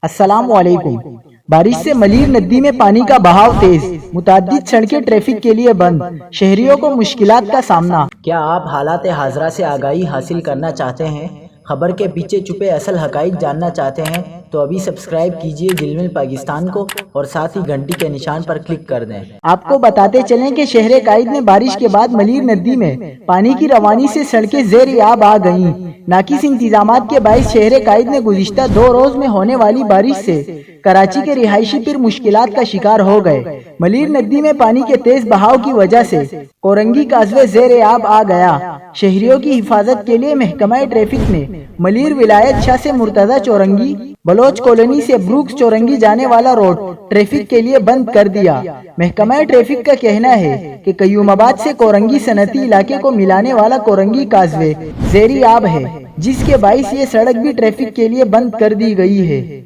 السلام علیکم۔ بارش سے ملیر ندی میں پانی کا بہاؤ تیز، متعدد سڑکیں ٹریفک کے لیے بند، شہریوں کو مشکلات کا سامنا۔ کیا آپ حالات حاضرہ سے آگاہی حاصل کرنا چاہتے ہیں؟ خبر کے پیچھے چھپے اصل حقائق جاننا چاہتے ہیں تو ابھی سبسکرائب کیجئے جلمل پاکستان کو اور ساتھ ہی گھنٹی کے نشان پر کلک کر دیں۔ آپ کو بتاتے چلیں کہ شہر قائد میں بارش کے بعد ملیر ندی میں پانی کی روانی سے سڑکیں زیر آب آ گئیں۔ ناقص انتظامات کے باعث شہر قائد میں گزشتہ 2 روز میں ہونے والی بارش سے کراچی کے رہائشی پھر مشکلات کا شکار ہو گئے۔ ملیر ندی میں پانی کے تیز بہاؤ کی وجہ سے کورنگی کازوے زیر آب آ گیا۔ شہریوں کی حفاظت کے لیے محکمہ ٹریفک نے ملیر ولایت شاہ سے مرتضی چورنگی، بلوچ کالونی سے بروکس چورنگی جانے والا روڈ ٹریفک کے لیے بند کر دیا۔ محکمہ ٹریفک کا کہنا ہے کہ قیوم آباد سے کورنگی صنعتی علاقے کو ملانے والا کورنگی کازوے زیر آب ہے، جس کے باعث یہ سڑک بھی ٹریفک کے لیے بند کر دی گئی ہے۔